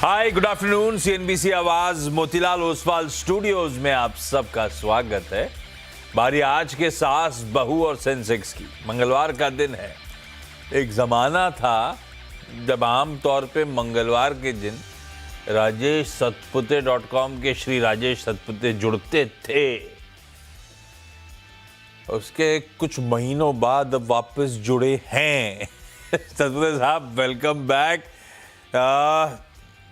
हाय, good afternoon. CNBC आवाज Motilal Oswal studios में आप सबका स्वागत है। बारी आज के सास, बहू और सेंसेक्स की। मंगलवार का दिन है। एक जमाना था जब आम तौर पे मंगलवार के दिन rajeshsatpute.com के श्री राजेश सतपुते जुड़ते थे। उसके कुछ महीनों बाद अब वापस जुड़े हैं। सतपुते साहब, वेलकम बैक।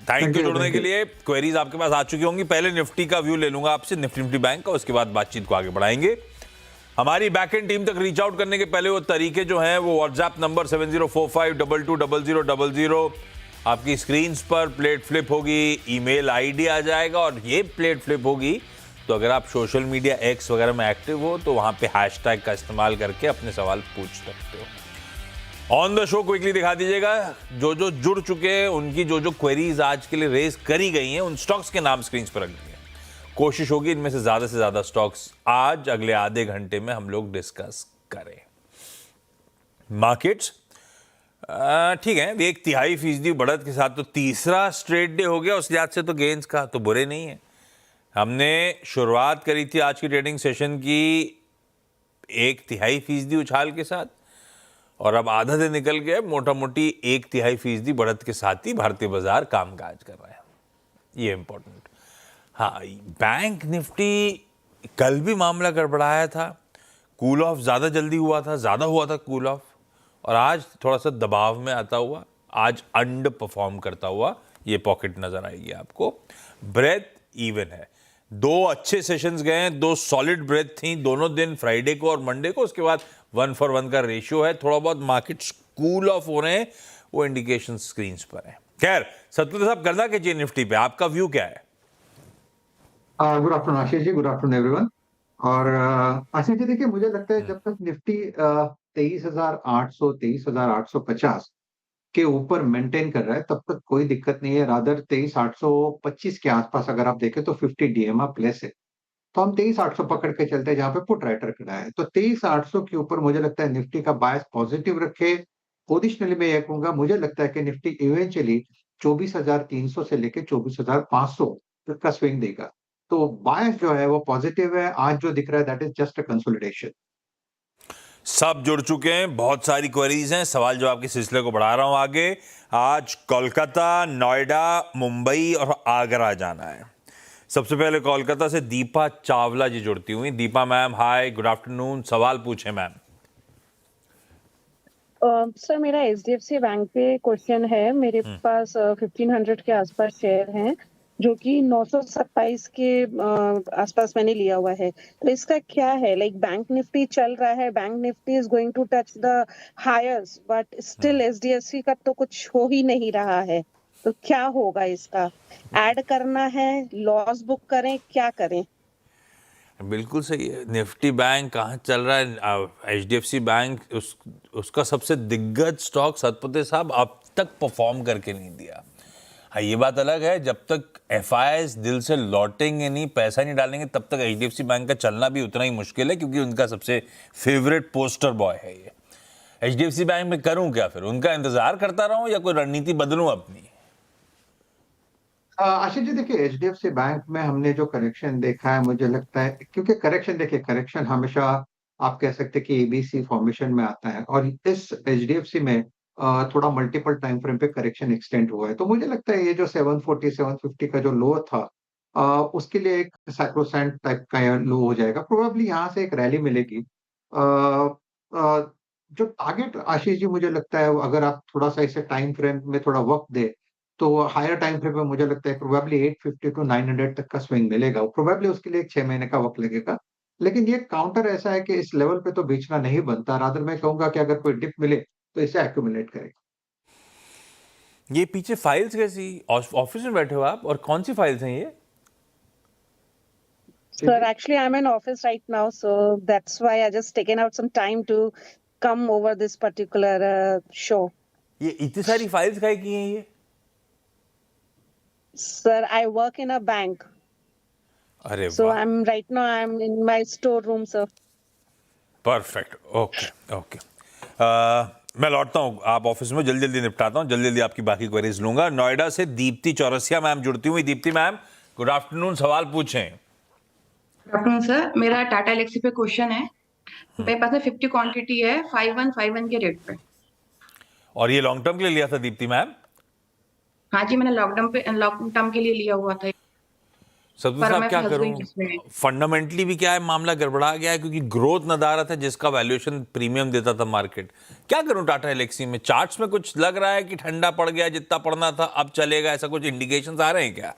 थैंक यू जुड़ने के लिए। क्वेरीज आपके पास आ चुकी होंगी। पहले निफ्टी का व्यू ले लूंगा आपसे, निफ्टी बैंक का, उसके बाद बातचीत को आगे बढ़ाएंगे। हमारी बैकएंड टीम तक रीच आउट करने के पहले वो तरीके जो हैं वो व्हाट्सएप नंबर 7045220000 आपकी स्क्रीन पर प्लेट फ्लिप होगी, ईमेल आईडी आ जाएगा और ये प्लेट फ्लिप होगी तो अगर आप सोशल मीडिया एक्स वगैरह में एक्टिव हो तो वहां पे हैशटैग का इस्तेमाल करके अपने सवाल पूछ सकते हो। ऑन द शो क्विकली दिखा दीजिएगा जो जुड़ चुके हैं उनकी जो क्वेरीज आज के लिए रेज करी गई हैं, उन स्टॉक्स के नाम स्क्रीन पर रख दिए। कोशिश होगी इनमें से ज्यादा स्टॉक्स आज अगले आधे घंटे में हम लोग डिस्कस करें। मार्केट्स ठीक है, 1/3% बढ़त के साथ तो तीसरा स्ट्रेट डे हो गया। उस लिहाज से तो गेंस का तो बुरे नहीं है। हमने शुरुआत करी थी आज की ट्रेडिंग सेशन की 1/3% उछाल के साथ और अब आधा दिन निकल गया। मोटा मोटी 1/3% बढ़त के साथ ही भारतीय बाजार कामकाज कर रहा है। ये इंपॉर्टेंट। हाँ, बैंक निफ्टी कल भी मामला गड़बड़ाया था। कूल ऑफ ज्यादा जल्दी हुआ था कूल ऑफ, और आज थोड़ा सा दबाव में आता हुआ, आज अंडर परफॉर्म करता हुआ ये पॉकेट नजर आएगी आपको। ब्रेथ इवन है। 2 अच्छे सेशंस गए हैं, 2 सॉलिड ब्रेथ थी दोनों दिन, फ्राइडे को और मंडे को। उसके बाद 1-for-1 का रेशियो है। थोड़ा बहुत मार्केट कूल ऑफ हो रहे हैं, वो इंडिकेशन स्क्रीन पर है। खैर, सतपुते साहब, करना क्या चाहिए निफ्टी पे? आपका व्यू क्या है? Good afternoon Ashish ji, good afternoon everyone. और आशीष जी, देखिए, मुझे लगता है जब तक निफ्टी 23,800 23,850 के ऊपर मेंटेन कर रहा है तब तक कोई दिक्कत नहीं है। रादर 23,825 के आसपास अगर आप देखें तो 50 डीएमआर प्लस है, तो हम 23,800 पकड़ के चलते हैं जहां पे पुट राइटर खड़ा है। तो 23,800 के ऊपर मुझे लगता है निफ्टी का बायस पॉजिटिव रखे। पोजिशनली मैं ये कहूंगा, मुझे लगता है कि निफ्टी इवेंचुअली 24,300 से लेके 24,500 तक का स्विंग देगा। तो बायस जो है वो पॉजिटिव है। आज जो दिख रहा है that is just a consolidation. सब जुड़ चुके हैं, बहुत सारी क्वेरीज हैं। सवाल जवाब के सिलसिले को बढ़ा रहा हूं आगे। आज कोलकाता, नोएडा, मुंबई और आगरा जाना है। सबसे पहले कोलकाता से दीपा चावला जी जुड़ती हुई। दीपा मैम, हाय, गुड आफ्टरनून। सवाल पूछें मैम। सर, मेरा एचडीएफसी बैंक पे क्वेश्चन है। मेरे पास 1500 के आसपास शेयर हैं, जो कि 927 के आसपास मैंने लिया हुआ है। तो इसका क्या है? लाइक बैंक निफ्टी चल रहा है, bank Nifty is going to touch the highers, but still HDFC का तो कुछ हो ही नहीं रहा है। तो क्या होगा इसका? ऐड करना है, लॉस बुक करें, क्या करें? बिल्कुल सही है। निफ्टी बैंक कहाँ चल रहा है? एचडीएफसी बैंक उसका सबसे दिग्गज स्टॉक सतपुते साहब अब तक परफॉर्म करके नहीं दिया। हाँ, ये बात अलग है, जब तक एफआईआईज दिल से लौटेंगे नहीं, पैसा नहीं डालेंगे, तब तक एचडीएफसी बैंक का चलना भी उतना ही मुश्किल है, क्योंकि उनका सबसे फेवरेट पोस्टर बॉय है ये। एचडीएफसी बैंक में करूं क्या फिर? उनका इंतजार करता रहूं या कोई रणनीति बदलूं अपनी? आशीष जी, देखिए, एचडीएफसी बैंक में हमने जो करेक्शन देखा है, मुझे लगता है, क्योंकि करेक्शन, देखिए, करेक्शन हमेशा आप कह सकते हैं कि एबीसी फॉर्मेशन में आता है, और इस एचडीएफसी में थोड़ा मल्टीपल टाइम फ्रेम पे करेक्शन एक्सटेंड हुआ है। तो मुझे लगता है ये जो 740 750 का जो लो था, उसके लिए एक सैक्रोसेंट टाइप का लो हो जाएगा। प्रोबेबली यहाँ से एक रैली मिलेगी। जो टारगेट, आशीष जी, मुझे लगता है अगर आप थोड़ा सा इसे टाइम फ्रेम में थोड़ा वक्त दे तो हायर टाइम फ्रेम में मुझे लगता है प्रोबेबली 850 टू 900 तक का स्विंग मिलेगा। प्रोबेबली उसके लिए 6 महीने का वक्त लगेगा। लेकिन ये काउंटर ऐसा है कि इस लेवल पे तो बेचना नहीं बनता। रादर मैं कहूंगा कि अगर कोई डिप मिले तो इसे एक्यूमुलेट करें। ये पीछे फाइल्स कैसी? ऑफिस में बैठे हो आप? और कौन सी फाइल्स हैं ये? Sir, actually, I'm in office right now, so that's why I just taken out some time to come over this particular show. ये इतनी सारी फाइल्स काहे की हैं ये? Sir, I work in a bank, अरे so वाह, I'm in my storeroom, sir. Perfect. Okay okay. मैं लौटता हूँ आप ऑफिस में, जल्दी जल्दी निपटाता हूँ, जल्दी जल्दी आपकी बाकी क्वेरीज लूंगा। नोएडा से दीप्ति चौरसिया मैम जुड़ती हुई। दीप्ति मैम गुड आफ्टरनून, सवाल पूछें। आफ्टरनून सर, मेरा टाटा एलेक्सी पे क्वेश्चन है। मेरे पास में 50 क्वांटिटी है 5151 के रेट पे। और ये लॉन्ग टर्म के लिए लिया था दीप्ति मैम? हाँ जी, मैंने लॉन्ग टर्म के लिए लिया हुआ था। सब्जी पर साहब मैं क्या फंस गई करूं? इसमें। फंडामेंटली भी क्या है, मामला गड़बड़ा गया है क्योंकि ग्रोथ नदारत है जिसका वैल्यूएशन प्रीमियम देता था मार्केट। क्या करूं टाटा एलेक्सी में? चार्ट्स में कुछ लग रहा है कि ठंडा पड़ गया, जितना पड़ना था अब चलेगा, ऐसा कुछ इंडिकेशंस आ रहे हैं क्या?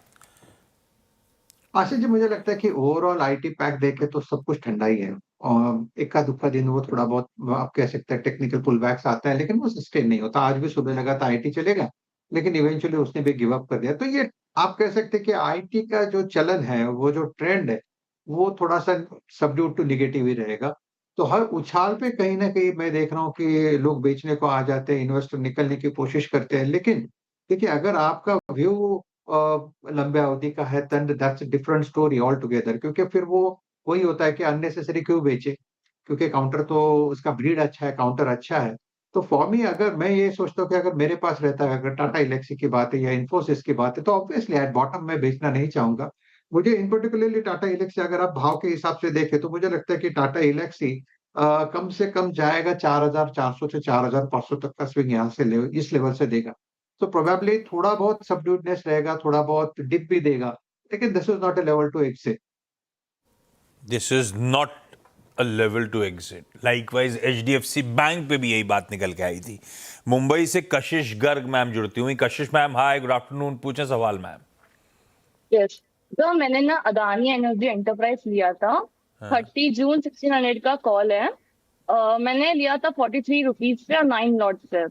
आशीष जी, मुझे लगता है कि ओवरऑल आईटी पैक देखे तो सब कुछ ठंडा ही है। और इक्का दुक्का दिन वो थोड़ा बहुत आप कह सकते हैं टेक्निकल पुल बैक्स आता है, लेकिन वो सस्टेन नहीं होता। आज भी सुबह लगा था आईटी चलेगा, लेकिन इवेंचुअली उसने भी गिव अप कर दिया। तो ये आप कह सकते हैं कि आईटी का जो चलन है, वो जो ट्रेंड है, वो थोड़ा सा सबड्यूट टू निगेटिव ही रहेगा। तो हर उछाल पे कहीं ना कहीं मैं देख रहा हूँ कि लोग बेचने को आ जाते हैं, इन्वेस्टर निकलने की कोशिश करते हैं। लेकिन देखिए, अगर आपका व्यू लंबे अवधि का है, then that's a different story all together. क्योंकि फिर वो वही होता है कि अननेसेसरी क्यों बेचे, क्योंकि काउंटर तो उसका ब्रीड अच्छा है, काउंटर अच्छा है। तो फॉर मी, अगर मैं ये सोचता हूँ कि अगर मेरे पास रहता है, अगर टाटा इलेक्सी की बात है या इन्फोसिस की बात है, तो ऑब्वियसली एट बॉटम मैं बेचना नहीं चाहूंगा। मुझे इन पर्टिकुलरली टाटा इलेक्सी, अगर आप भाव के हिसाब से देखें, तो मुझे लगता है कि टाटा इलेक्सी कम से कम जाएगा 4,400 से 4,500 तक का स्विंग यहाँ से इस लेवल से देगा। तो प्रोबेबली थोड़ा बहुत सबड्यूडनेस रहेगा, थोड़ा बहुत डिप भी देगा, लेकिन this is not a level to exit. This is not a level to exit. Likewise HDFC bank पे भी यही बात निकल के आई थी। मुंबई से कशिश गर्ग मैम जुड़ती हुई। कशिश मैम हाय, गुड आफ्टरनून, पूछें सवाल मैम। यस, तो मैंने ना अदानी एनर्जी एंटरप्राइज लिया था। 30 जून 1600 का कॉल है। मैंने लिया था 43 रुपीज पे और 9 लॉट से।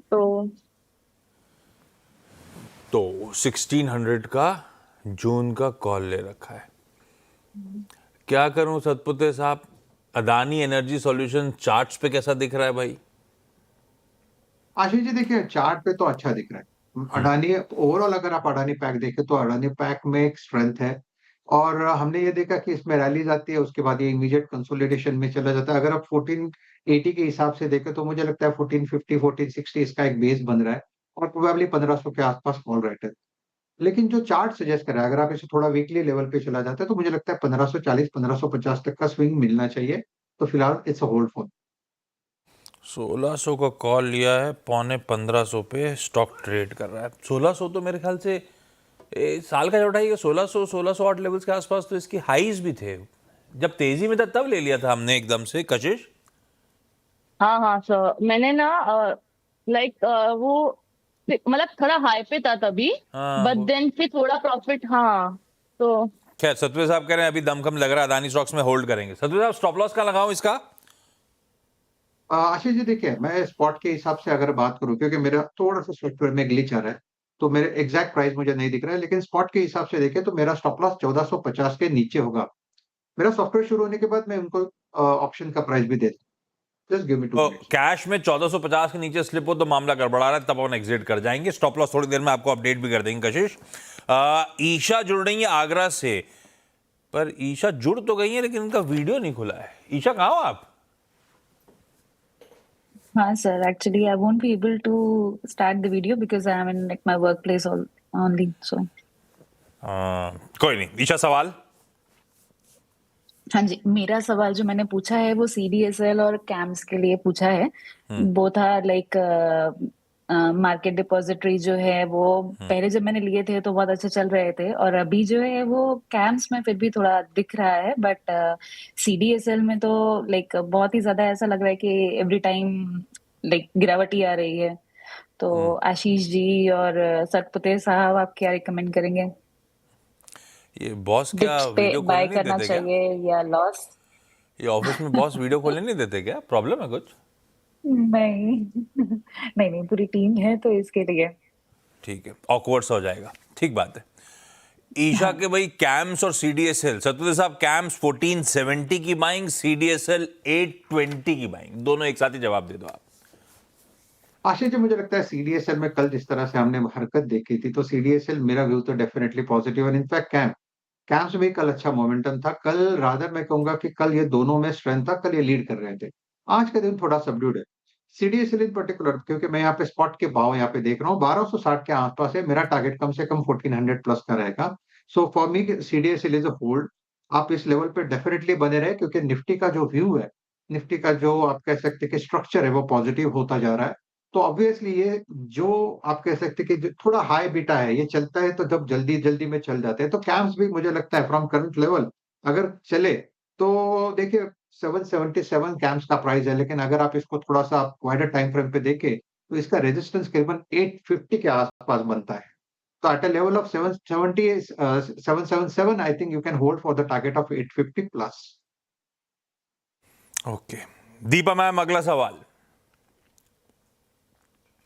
तो 1600 का जून का कॉल ले रखा है। क्या करूं सतपुते साहब? अदानी एनर्जी सॉल्यूशन चार्ट्स पे कैसा दिख रहा है भाई? आशीष जी, देखिए चार्ट पे तो अच्छा दिख रहा है अडानी। ओवरऑल अगर आप अडानी पैक देखें, तो अडानी पैक में एक स्ट्रेंथ है। और हमने ये देखा कि इसमें रैलीज आती है, उसके बाद ये इमीडिएट कंसोलिडेशन में चला जाता है। अगर आप 1480 के हिसाब से देखें, तो मुझे लगता है 1450 1460 इसका एक बेस बन रहा है, और प्रोबेबली 1500 के आसपास कॉल रेट है। लेकिन जो चार्ट सजेस्ट कर रहा है, अगर आप इसे थोड़ा वीकली लेवल पे चला जाता है, तो मुझे लगता है 1540 1550 तक का स्विंग मिलना चाहिए। तो फिलहाल इट्स अ होल्ड फॉर। 1600 का कॉल लिया है, 1550 पे स्टॉक ट्रेड कर रहा है। 1600 तो मेरे ख्याल से साल का चौथाई है। 1600 लेवल्स के आसपास तो इसकी हाईज भी थे। जब तेजी में था तब ले लिया था हमने एकदम से। कशिश हाँ हाँ सर, मैंने ना लाइक वो मतलब थोड़ा हाई पे था तभी, हाँ, बट देन फिर थोड़ा प्रॉफिट। हाँ तो खैर सतवे साहब कह रहे हैं अभी दमखम लग रहा है, अदानी स्टॉक्स में होल्ड करेंगे। सतवे साहब स्टॉप लॉस का लगाऊं इसका? आशीष जी, देखिए मैं स्पॉट के हिसाब से अगर बात करूं, क्योंकि मेरा थोड़ा सा सॉफ्टवेयर में ग्लिच आ रहा है, तो मेरे एग्जैक्ट प्राइस मुझे नहीं दिख रहा है। लेकिन स्पॉट के हिसाब से देखें, तो मेरा स्टॉप लॉस 1450 के नीचे होगा। मेरा सॉफ्टवेयर शुरू होने के बाद मैं उनको ऑप्शन का प्राइस भी दे दूं। जस्ट गिव मी 2 तो मिनट्स। कैश में 1450 के नीचे स्लिप हो तो मामला गड़बड़ा रहा है, तब अपन एग्जिट कर जाएंगे। स्टॉप लॉस थोड़ी देर में आपको अपडेट भी कर देंगे। कशिश ईशा जुड़ रही है आगरा से, पर ईशा जुड़ तो गई है लेकिन उनका वीडियो नहीं खुला है। ईशा कहाँ हो आप? हाँ sir, actually I won't be able to start the video because I am in like my workplace only. So कोई नहीं। ईशा सवाल? हाँ जी, मेरा सवाल जो मैंने पूछा है वो CDSL और कैम्स के लिए पूछा है। Both are like market depository जो है वो पहले जब मैंने लिए थे तो बहुत अच्छे चल रहे थे, और अभी जो है वो कैम्स में फिर भी थोड़ा दिख रहा है, बट CDSL में तो लाइक बहुत ही ज्यादा ऐसा लग रहा है कि एवरी टाइम लाइक गिरावट ही आ रही है। तो आशीष जी और सतपुते साहब, आप क्या रिकमेंड करेंगे? ये बॉस क्या डिप्स पे वीडियो खोलने बाय नहीं करना देते क्या? चाहिए या लॉस? ये ऑफिस में बॉस वीडियो खोलने नहीं देते क्या? प्रॉब्लम है कुछ? नहीं नहीं नहीं, पूरी टीम है तो इसके लिए। ठीक है, ऑकवर्ड सा हो जाएगा। ठीक बात है। ईशा के भाई कैम्स और सीडीएसएल, सतपुते साहब कैम्स 1470 की बाइंग, सीडीएसएल 820 की बाइंग, दोनों एक साथ ही जवाब दे दो आप। आशीष जी, मुझे लगता है सीडीएसएल में कल जिस तरह से हमने हरकत देखी थी, तो सीडीएसएल मेरा व्यू तो डेफिनेटली पॉजिटिव है। इनफैक्ट कैम्स में कल अच्छा मोमेंटम था। कल रादर मैं कहूंगा कि कल ये दोनों में स्ट्रेंथ था, कल ये लीड कर रहे थे। आज का दिन थोड़ा सबड्यूड है। सीडीएसएल इन पर्टिकुलर, क्योंकि मैं यहाँ पे स्पॉट के भाव यहाँ पे देख रहा हूँ, 1260 के आसपास है। मेरा टारगेट कम से कम 1400 प्लस का रहेगा। So for me CDSL is a hold. आप इस लेवल पे डेफिनेटली बने रहे, क्योंकि निफ्टी का जो व्यू है, निफ्टी का जो आप कह सकते हैं कि स्ट्रक्चर है, वो पॉजिटिव होता जा रहा है। तो ऑब्वियसली ये जो आप कह सकते हैं कि जो थोड़ा हाई बीटा है, ये चलता है तो जब जल्दी-जल्दी में चल जाते हैं। तो कैम्स भी मुझे लगता है फ्रॉम करंट लेवल अगर चले तो देखिए 777 कैम्स का प्राइस है, लेकिन अगर आप इसको थोड़ा-सा वाइडर टाइम फ्रेम पे देखें, तो इसका रेजिस्टेंस करीबन 850 के आस-पास बनता है। So at a level of 770 777, I think you can hold for the target of 850 plus. Okay, Deepa ma'am अगला सवाल।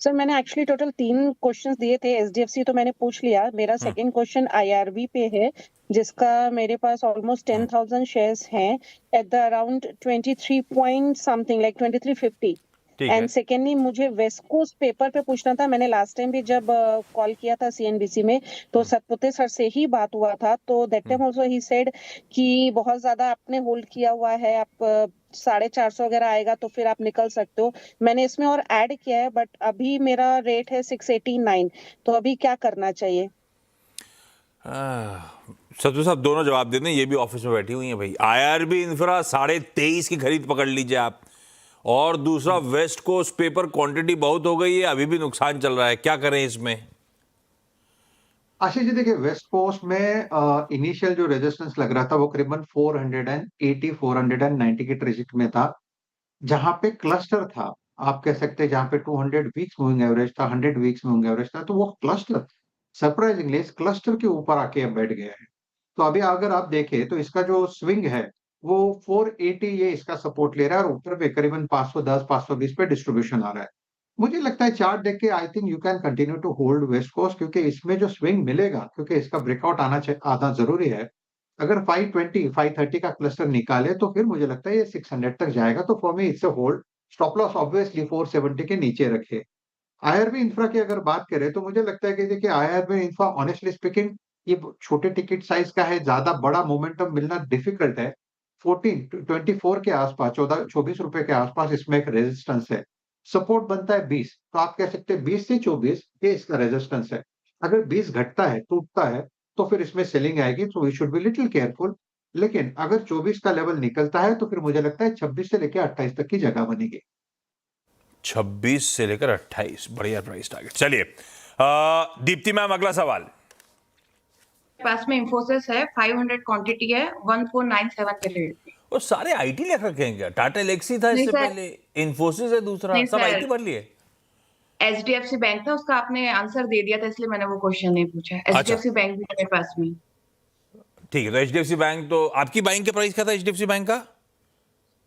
सर मैंने एक्चुअली टोटल 3 क्वेश्चंस दिए थे। एचडीएफसी तो मैंने पूछ लिया। मेरा सेकंड क्वेश्चन आईआरबी पे है, जिसका मेरे पास ऑलमोस्ट 10,000 शेयर्स हैं at the around 23 point something like 2350। ठीक है। एंड सेकेंडली मुझे वेस्ट कोस्ट पेपर पे पूछना था। मैंने लास्ट टाइम भी जब कॉल किया था सीएनबीसी में, तो सतपुते सर से ही बात हुआ था। तो that time also he said कि बहुत ज्यादा आपने होल्ड किया हुआ है, आप 450 वगैरह आएगा तो फिर आप निकल सकते हो। मैंने इसमें और ऐड किया है, बट अभी मेरा रेट है 689। तो अभी क्या करना चाहिए? सत्तू साहब दोनों जवाब दे दें, ये भी ऑफिस में बैठी हुई हैं भाई। आईआरबी इंफ्रा 23.5 की खरीद पकड़ लीजिए आप। और दूसरा वेस्ट कोस्ट पेपर क्वांटिटी बहुत हो गई है, अभी भी नुकसान चल रहा है, क्या करें इसमें? आशीष जी देखिए, वेस्ट कोस्ट में इनिशियल जो रेजिस्टेंस लग रहा था वो करीबन 480 490 की ट्रेजेक्टरी में था, जहां पे क्लस्टर था। आप कह सकते हैं जहां पे 200 वीक्स मूविंग एवरेज था, 100 वीक्स मूविंग एवरेज था, तो वो क्लस्टर सरप्राइजिंगली इस क्लस्टर के ऊपर आके अब बैठ गया है। तो अभी अगर आप देखें तो इसका जो स्विंग है वो 480 ये इसका सपोर्ट ले रहा है, और ऊपर पे करीबन 510 520 पे डिस्ट्रीब्यूशन आ रहा है। मुझे लगता है चार्ट देख के I think you can continue to hold West Coast, क्योंकि इसमें जो स्विंग मिलेगा, क्योंकि इसका ब्रेकआउट आना जरूरी है। अगर 520 530 का क्लस्टर निकाले तो फिर मुझे लगता है ये 600 तक जाएगा। तो for me it's a hold. Stop loss obviously 470 के नीचे रखे। आईआरबी इंफ्रा की अगर बात करें तो मुझे लगता है कि देखिए आईआरबी इंफ्रा ऑनेस्टली स्पीकिंग ये छोटे टिकट साइज का है, ज्यादा बड़ा मोमेंटम मिलना डिफिकल्ट है। 24 के आसपास 24 रुपए के आसपास इसमें एक रेजिस्टेंस है। सपोर्ट बनता है 20, तो आप कह सकते हैं 20 से 24 ये इसका रेजिस्टेंस है। अगर 20 घटता है, टूटता है, तो फिर इसमें सेलिंग आएगी, तो we should be little careful. लेकिन अगर 24 का लेवल निकलता है तो फिर मुझे लगता है 26 से लेकर 28 तक की जगह बनेगी। 26 से लेकर 28, बढ़िया प्राइस टारगेट। चलिए दीप्ति मैम अगला सवाल। पास में इंफोसिस है, 500 क्वांटिटी है, 1497 के रेट पे। और सारे आईटी लिख रखे हैं क्या? टाटा एलेक्सी था नहीं इससे सर। पहले, इन्फोसिस है दूसरा, नहीं सब सर, आईटी भर लिए। एचडीएफसी बैंक था, उसका आपने आंसर दे दिया था, इसलिए मैंने वो क्वेश्चन नहीं पूछा। अच्छा एचडीएफसी बैंक भी है मेरे पास में। ठीक है, तो एचडीएफसी बैंक, तो आपकी बाइंग का प्राइस क्या था एचडीएफसी बैंक का?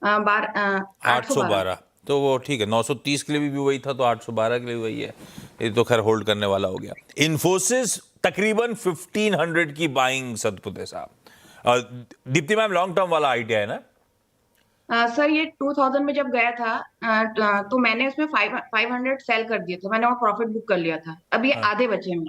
812। 812, तो वो ठीक है। 930 के लिए भी वही था, तो 812 के लिए भी वही है। ये तो खैर होल्ड करने वाला हो गया। इन्फोसिस तकरीबन 1500 की बाइंग सतपुते साहब। दीप्ति मैम लॉन्ग टर्म वाला आइडिया है ना? सर ये 2000 में जब गया था, तो मैंने उसमें 500 सेल कर दिए थे मैंने, और प्रॉफिट बुक कर लिया था। अब ये आधे बचे हैं।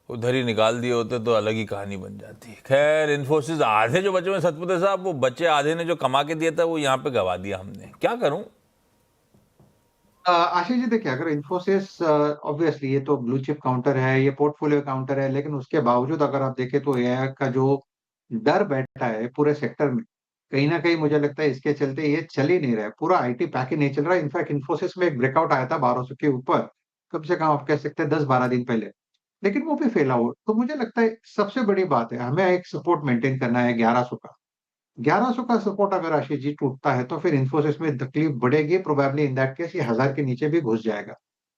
उधर ही निकाल दिए होते तो अलग ही कहानी बन जाती। खैर इन्फोसिस आधे जो बचे हुए सतपुते साहब, वो बचे आधे ने जो कमा के दिया था वो यहाँ पे गवा दिया हमने, क्या करूं? आशीष जी देखिए, अगर इन्फोसिस ऑब्वियसली ये तो ब्लू चिप काउंटर है, ये पोर्टफोलियो काउंटर है, लेकिन उसके बावजूद अगर आप देखें तो एआई का जो डर बैठा है पूरे सेक्टर में, कहीं ना कहीं मुझे लगता है इसके चलते ये चल ही नहीं रहा है, पूरा आईटी पैकेज नहीं चल रहा है। इनफैक्ट इन्फोसिस में एक ब्रेकआउट आया था 1200 के ऊपर, कम से कम आप कह सकते हैं 10-12 दिन पहले, लेकिन वो भी फेल आउट। तो मुझे लगता है सबसे बड़ी बात है हमें एक सपोर्ट मेंटेन करना है 1100 का। 1100 का सपोर्ट अगर आशीष जी टूटता है तो फिर इन्फोसिस में तकलीफ बढ़ेगी, प्रोबेबली इन दैट केस ये 1000 के नीचे भी घुस जाएगा।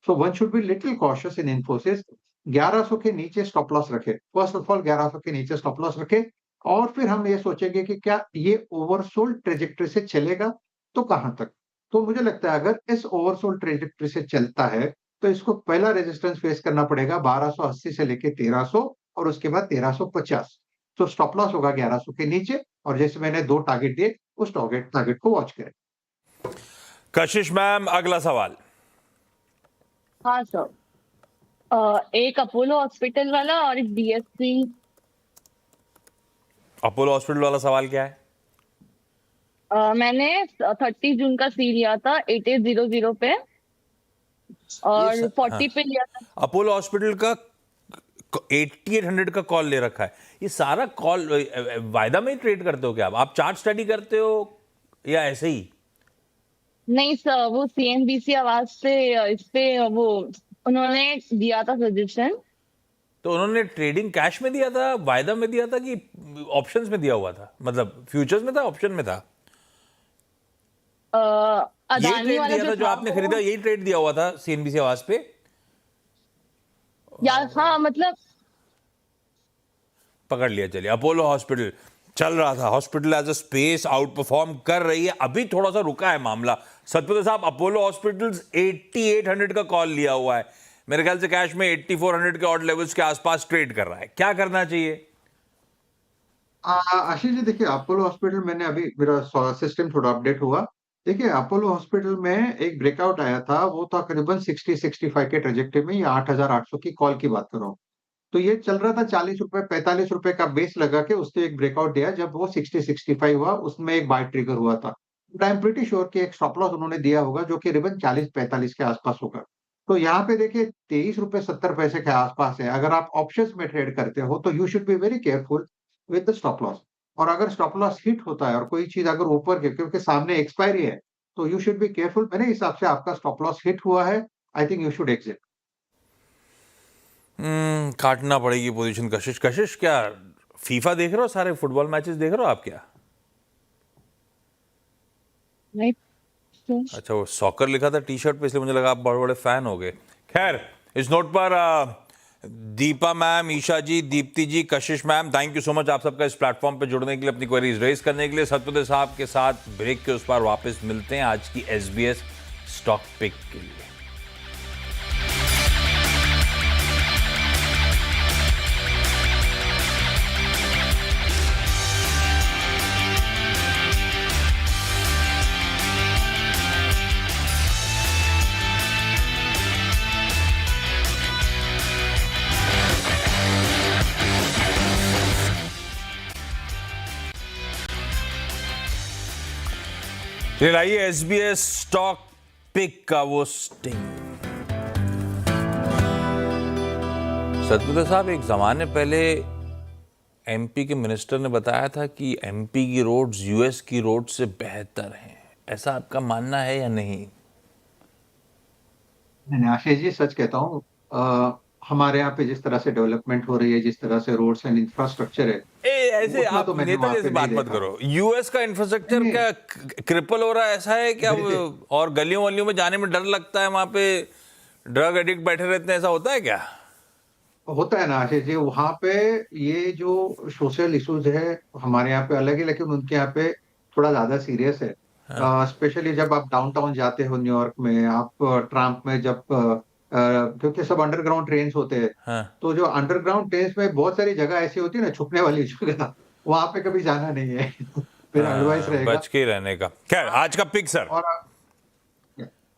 So one should be little cautious in Infosys. 1100 के नीचे स्टॉप लॉस रखे, फर्स्ट ऑफ ऑल 1100 के नीचे स्टॉप लॉस रखे, और फिर हम ये सोचेंगे कि क्या ये ओवरसोल्ड ट्रेजेक्टरी से चलेगा तो कहां तक। तो मुझे लगता है अगर इस ओवरसोल्ड ट्रेजेक्टरी से चलता है तो इसको पहला रेजिस्टेंस फेस करना पड़ेगा 1280 से लेके 1300, और उसके बाद 1350। तो स्टॉप लॉस होगा 1100 के नीचे, और जैसे मैंने 2 टारगेट दिए उस टारगेट को वॉच करें। कशिश मैम अगला सवाल। हाँ सर, एक अपोलो हॉस्पिटल वाला और एक बीएससी। अपोलो हॉस्पिटल वाला सवाल क्या है? मैंने 30 जून का सी लिया था 8800 पे और 40 पे लिया था। अपोलो हॉस्पिटल का 8800 का कॉल ले रखा है। ये सारा कॉल वायदा में ही ट्रेड करते हो क्या आप चार्ट स्टडी करते हो या ऐसे ही? नहीं सर, वो CNBC आवाज से इस पे वो उन्होंने दिया था सजेशन। तो उन्होंने ट्रेडिंग कैश में दिया था, वायदा में दिया था कि ऑप्शंस में दिया हुआ था? मतलब फ्यूचर्स में था, ऑप्शन में था? यही अदानी ट्रेड वाला दिया था जो आपने खरीदा, यही ट्रेड दिया हुआ था CNBC आवाज पे? यार हाँ, मतलब पकड़ लिया। चलिए, अपोलो हॉस्पिटल चल रहा था, hospital as a space outperform कर रही है, अभी थोड़ा सा रुका है मामला। सतपति साहब, अपोलो हॉस्पिटल्स 8800 का कॉल लिया हुआ है, मेरे ख्याल से कैश में 8400 के ऑड लेवल्स के आसपास ट्रेड कर रहा है, क्या करना चाहिए? आशीष जी देखिए, अपोलो हॉस्पिटल मैंने अभी मेरा सिस्टम थोड़ा अपडेट हुआ। देखिए, अपोलो हॉस्पिटल में एक ब्रेकआउट आया था, वो था करीबन 60-65 के ट्रेजेक्टरी में, या 8800 की कॉल की बात कर रहा हूँ। तो ये चल रहा था 40 रुपए 45 रुपए का बेस लगा के, उसने एक ब्रेकआउट दिया। जब वो 60-65 हुआ, उसमें एक बाय ट्रिगर हुआ था। आई एम प्रीटी श्योर कि एक स्टॉप लॉस उन्होंने दिया होगा जो कि करीबन 40-45 के आसपास होगा। तो यहाँ पे देखिए 23 रुपए 70 पैसे के आसपास है। अगर आप ऑप्शंस में ट्रेड करते हो तो you should be very careful with the stop loss. और अगर स्टॉप लॉस हिट होता है और कोई चीज अगर ऊपर के, क्योंकि सामने एक्सपायरी है, तो यू शुड बी केयरफुल। मेरे हिसाब से आपका स्टॉप लॉस हिट हुआ है, आई थिंक यू शुड एग्जिट। काटना पड़ेगी पोजीशन। कशिश क्या फीफा देख रहे हो? सारे फुटबॉल मैचेस देख रहे हो आप क्या? नहीं। अच्छा, वो सॉकर लिखा था टी शर्ट पे, इसलिए मुझे लगा आप बड़े बड़े फैन हो गए। खैर, इस नोट पर Deepa ma'am, Isha ji, Deepti ji, Kashish ma'am, thank you so much आप सबका इस प्लेटफॉर्म पे जुड़ने के लिए, अपनी क्वेरीज रेज करने के लिए। सतपति साहब के साथ ब्रेक के उस पार वापस मिलते हैं आज की SBS स्टॉक पिक के लिए। लाइए SBS स्टॉक पिक का वो स्टिंग। सतपति साहब, एक जमाने पहले MP के मिनिस्टर ने बताया था कि MP की रोड्स US की रोड से बेहतर हैं, ऐसा आपका मानना है या नहीं? नहीं आशीष जी, सच कहता हूँ, हमारे यहाँ पे जिस तरह से डेवलपमेंट हो रही है, जिस तरह से रोड्स एंड इंफ्रास्ट्रक्चर है, ऐसे उतना आप तो मैंने नेता वहाँ जैसे पे बात नहीं मत देखा। करो। US का इंफ्रास्ट्रक्चर नहीं, क्या क्रिपल हो रहा है, ऐसा है क्या? देखिए, और गलियों वलियों में जाने में डर लगता है, वहां पे ड्रग एडिक्ट बैठे रहते हैं, ऐसा होता है क्या? होता है ना आशीष जी, वहाँ पे ये जो सोशल इश्यूज है हमारे यहाँ पे अलग है, लेकिन उनके यहाँ पे थोड़ा ज्यादा सीरियस है। स्पेशली जब आप डाउनटाउन जाते हो न्यूयॉर्क में, आप ट्राम्प में जब क्योंकि सब अंडरग्राउंड ट्रेन्स होते हैं, हाँ। तो जो अंडरग्राउंड ट्रेन्स में बहुत सारी जगह ऐसी होती है ना, छुपने वाली जगह, वहां पे कभी जाना नहीं है। मेरा एडवाइस रहेगा। बच के रहने का। खैर, आज का पिक सर। और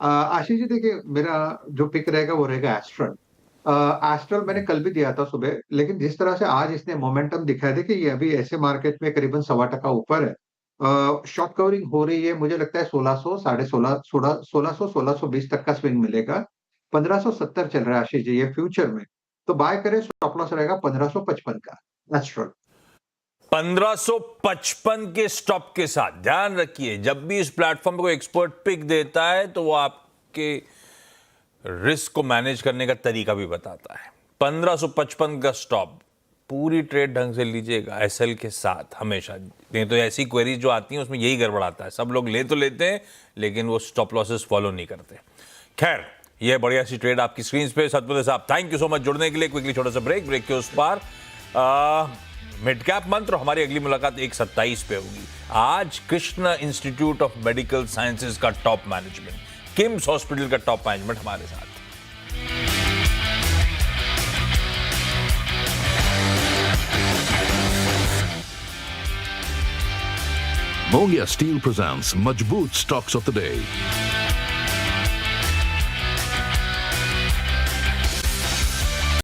आशीष जी देखिए, मेरा जो पिक रहेगा वो रहेगा एस्ट्रल। एस्ट्रल मैंने कल भी दिया था सुबह, लेकिन जिस तरह से आज इसने मोमेंटम दिखाया, देखिए ये अभी ऐसे मार्केट में करीबन 1.25% ऊपर है। शॉर्ट कवरिंग हो रही है, मुझे लगता है 1600, 1620 तक का स्विंग मिलेगा। 1570 चल रहा है आशीष जी ये फ्यूचर में, तो बाय करें, स्टॉप लॉस रहेगा 1555 का एस्ट्रल। 1555 के स्टॉप के साथ ध्यान रखिए, जब भी इस प्लेटफॉर्म पर कोई एक्सपर्ट पिक देता है तो वो आपके रिस्क को मैनेज करने का तरीका भी बताता है। 1555 का स्टॉप, पूरी ट्रेड ढंग से लीजिएगा SL के साथ हमेशा। नहीं तो ऐसी क्वेरीज जो आती हैं उसमें यही गड़बड़ आता है, सब लोग ले तो लेते हैं लेकिन वो स्टॉप लॉसेस फॉलो नहीं करते। खैर, ये बढ़िया सी ट्रेड आपकी स्क्रीन पे। सतपति साहब, थैंक यू सो मच जुड़ने के लिए। क्विकली छोटा सा ब्रेक के उस पार मिड कैप मंत्र, हमारी अगली मुलाकात 1/27 पे होगी। आज Krishna institute of medical sciences का टॉप मैनेजमेंट, किम्स हॉस्पिटल का टॉप मैनेजमेंट हमारे साथ। Mongia Steel presents Majboot Stocks of the Day.